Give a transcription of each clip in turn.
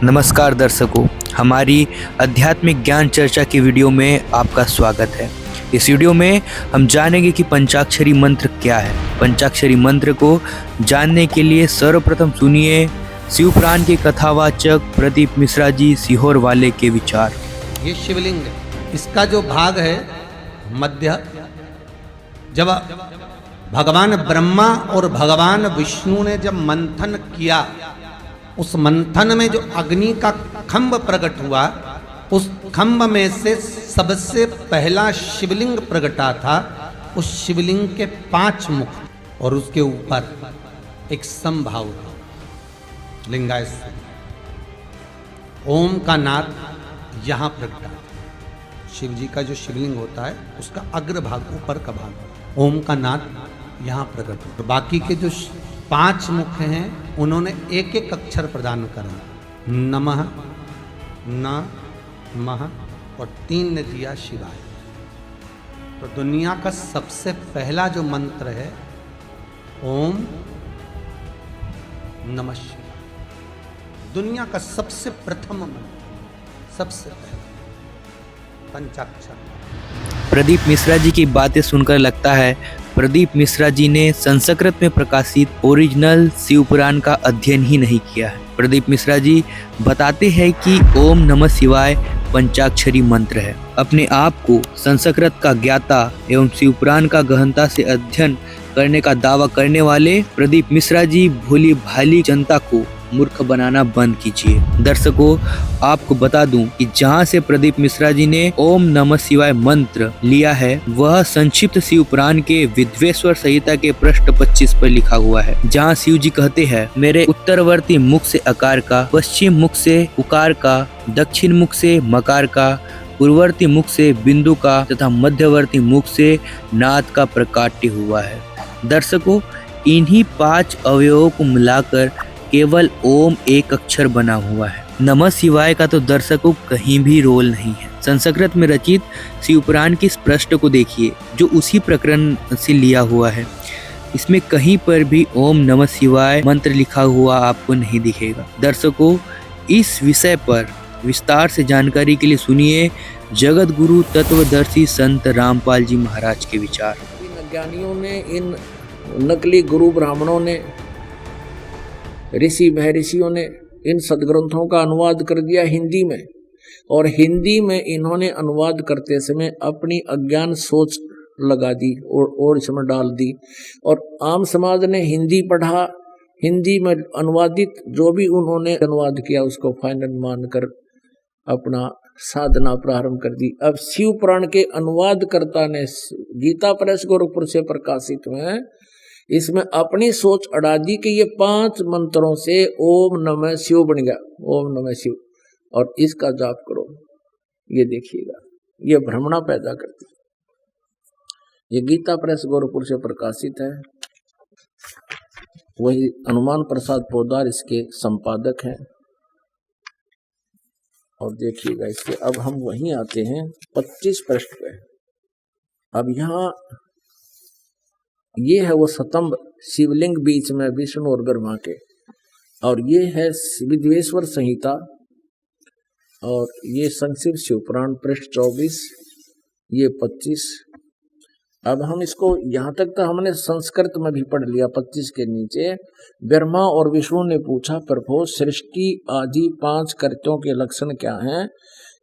नमस्कार दर्शकों, हमारी आध्यात्मिक ज्ञान चर्चा की वीडियो में आपका स्वागत है। इस वीडियो में हम जानेंगे कि पंचाक्षरी मंत्र क्या है। पंचाक्षरी मंत्र को जानने के लिए सर्वप्रथम सुनिए शिवपुराण के कथावाचक प्रदीप मिश्रा जी सीहोर वाले के विचार। ये शिवलिंग है, इसका जो भाग है मध्य, जब भगवान ब्रह्मा और भगवान विष्णु ने जब मंथन किया, उस मंथन में जो अग्नि का खंभ प्रकट हुआ, उस खंभ में से सबसे पहला शिवलिंग प्रकटा था। उस शिवलिंग के 5 मुख और उसके ऊपर एक समभाव था, लिंगाय ओम का नाद यहाँ प्रकटा। शिव जी का जो शिवलिंग होता है उसका अग्र भाग, ऊपर का भाग, ओम का नाद यहाँ प्रकट होता। बाकी के जो 5 मुख हैं उन्होंने एक एक अक्षर प्रदान करा, नमः, न, मह और 3 ने दिया शिवाय। तो दुनिया का सबसे पहला जो मंत्र है ओम नमः शिवाय, दुनिया का सबसे प्रथम मंत्र, सबसे पहला पंचाक्षर। प्रदीप मिश्रा जी की बातें सुनकर लगता है प्रदीप मिश्रा जी ने संस्कृत में प्रकाशित ओरिजिनल शिवपुराण का अध्ययन ही नहीं किया है। प्रदीप मिश्रा जी बताते हैं कि ओम नमः शिवाय पंचाक्षरी मंत्र है। अपने आप को संस्कृत का ज्ञाता एवं शिवपुराण का गहनता से अध्ययन करने का दावा करने वाले प्रदीप मिश्रा जी भोली भाली जनता को मूर्ख बनाना बंद कीजिए। दर्शकों, आपको बता दूं कि जहां से प्रदीप मिश्रा जी ने ओम नमः शिवाय मंत्र लिया है वह संक्षिप्त शिवपुराण के विद्वेश्वर संहिता के पृष्ठ 25 पर लिखा हुआ है, जहां शिव जी कहते हैं, मेरे उत्तरवर्ती मुख से अकार का, पश्चिम मुख से उकार का, दक्षिण मुख से मकार का, पूर्ववर्ती मुख से बिंदु का तथा मध्यवर्ती मुख से नाद का प्रकाट्य हुआ है। दर्शकों, इन्हीं 5 अवयवों को मिलाकर केवल ओम एक अक्षर बना हुआ है। नमः शिवाय का तो दर्शकों कहीं भी रोल नहीं है। संस्कृत में रचित शिवपुराण की इस पृष्ठ को देखिए जो उसी प्रकरण से लिया हुआ है। इसमें कहीं पर भी ओम नमः शिवाय मंत्र लिखा हुआ आपको नहीं दिखेगा। दर्शकों, इस विषय पर विस्तार से जानकारी के लिए सुनिए जगत गुरु तत्वदर्शी संत रामपाल जी महाराज के विचार। इन अज्ञानियों ने, इन नकली गुरु ब्राह्मणों ने, ऋषि महर्षियों ने इन सदग्रंथों का अनुवाद कर दिया हिंदी में, और हिंदी में इन्होंने अनुवाद करते समय अपनी अज्ञान सोच लगा दी और इसमें डाल दी, और आम समाज ने हिंदी पढ़ा, हिंदी में अनुवादित जो भी उन्होंने अनुवाद किया उसको फाइनल मानकर अपना साधना प्रारंभ कर दी। अब शिव पुराण के अनुवादकर्ता ने गीता प्रेस गोरखपुर से प्रकाशित में इसमें अपनी सोच अड़ा दी कि ये 5 मंत्रों से ओम नमः शिव बन गया, ओम नमः शिव, और इसका जाप करो। ये देखिएगा, ये भ्रमणा पैदा करती है। ये गीता प्रेस गोरखपुर से प्रकाशित है, वही हनुमान प्रसाद पोदार इसके संपादक हैं। और देखिएगा इसके, अब हम वहीं आते हैं 25 पृष्ठ पे। अब यहाँ ये है वो स्तंभ शिवलिंग बीच में विष्णु और ब्रह्मा के, और ये है विद्वेश्वर संहिता, और ये संक्षिप्त शिवपुराण पृष्ठ 24, ये 25। अब हम इसको यहाँ तक तो हमने संस्कृत में भी पढ़ लिया। 25 के नीचे ब्रह्मा और विष्णु ने पूछा, प्रभु सृष्टि आदि 5 कृत्यों के लक्षण क्या हैं,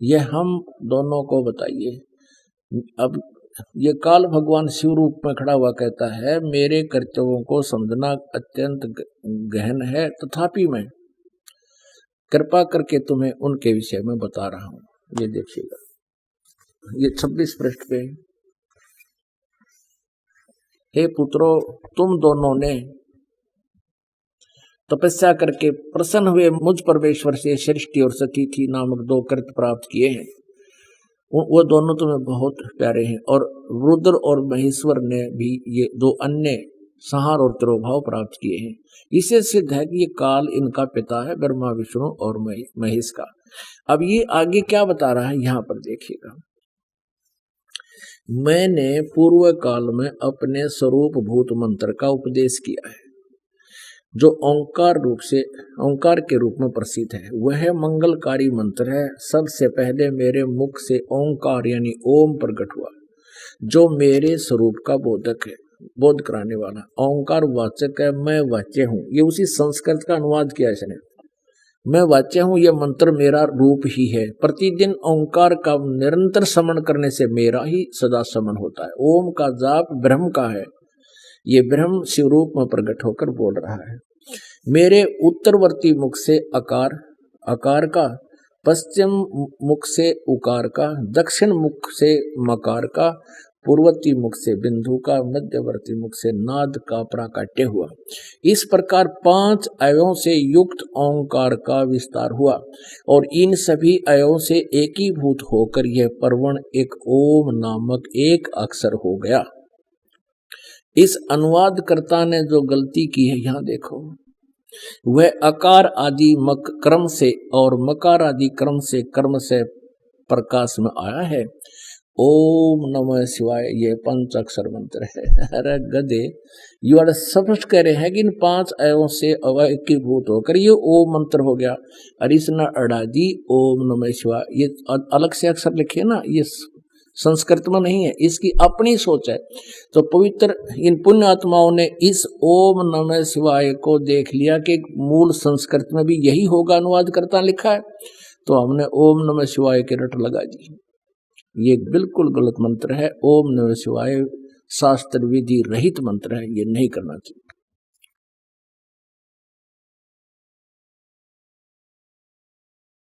ये हम दोनों को बताइए। अब ये काल भगवान शिव रूप में खड़ा हुआ कहता है, मेरे कर्तव्यों को समझना अत्यंत गहन है, तथापि मैं कृपा करके तुम्हें उनके विषय में बता रहा हूं। ये देखिएगा, ये 26 पृष्ठ पे, हे पुत्रों, तुम दोनों ने तपस्या करके प्रसन्न हुए मुझ परमेश्वर से सृष्टि और सतीथि नामक 2 कृत्य प्राप्त किए हैं। वो दोनों तुम्हें बहुत प्यारे हैं, और रुद्र और महेश्वर ने भी ये 2 अन्य संहार और तिरोभाव प्राप्त किए हैं। इससे सिद्ध है कि ये काल इनका पिता है, ब्रह्मा विष्णु और महेश का। अब ये आगे क्या बता रहा है यहाँ पर देखिएगा, मैंने पूर्व काल में अपने स्वरूप भूत मंत्र का उपदेश किया है। जो ओंकार के रूप में प्रसिद्ध है, वह मंगलकारी मंत्र है। सबसे पहले मेरे मुख से ओंकार यानी ओम प्रकट हुआ, जो मेरे स्वरूप का बोधक है, बोध कराने वाला। ओंकार वाचक है, मैं वाच्य हूँ। ये उसी संस्कृत का अनुवाद किया इसने। मैं वाच्य हूँ, यह मंत्र मेरा रूप ही है। प्रतिदिन ओंकार का निरंतर स्मरण करने से मेरा ही सदा स्मरण होता है। ओम का जाप ब्रह्म का है, ये ब्रह्म शिवरूप में प्रकट होकर बोल रहा है। मेरे उत्तरवर्ती मुख से आकार का, पश्चिम मुख से उकार का, दक्षिण मुख से मकार का, पूर्ववर्ती मुख से बिंदु का, मध्यवर्ती मुख से नाद का प्राकट्य हुआ। इस प्रकार 5 अवयवों से युक्त ओंकार का विस्तार हुआ और इन सभी अवयवों से एकीभूत होकर यह परवण एक ओम नामक एक अक्षर हो गया। इस अनुवादकर्ता ने जो गलती की है, यहां देखो, वह अकार आदि क्रम से और मकार आदि क्रम से कर्म से प्रकाश में आया है। ओम नमः शिवाय ये 5 अक्षर मंत्र है। अरे गधे, यू आर स्पष्ट कह रहे हैं कि इन 5 अवयवों से एकीभूत होकर ये ओम मंत्र हो गया। और इसने अड़ा दी ओम नमः शिवाय, ये अलग से अक्षर लिखे ना, ये संस्कृत में नहीं है, इसकी अपनी सोच है। तो पवित्र इन पुण्य आत्माओं ने इस ओम नमः शिवाय को देख लिया कि मूल संस्कृत में भी यही होगा, अनुवाद करता लिखा है, तो हमने ओम नमः शिवाय के रट लगा दी। ये बिल्कुल गलत मंत्र है। ओम नमः शिवाय शास्त्र विधि रहित मंत्र है, ये नहीं करना चाहिए।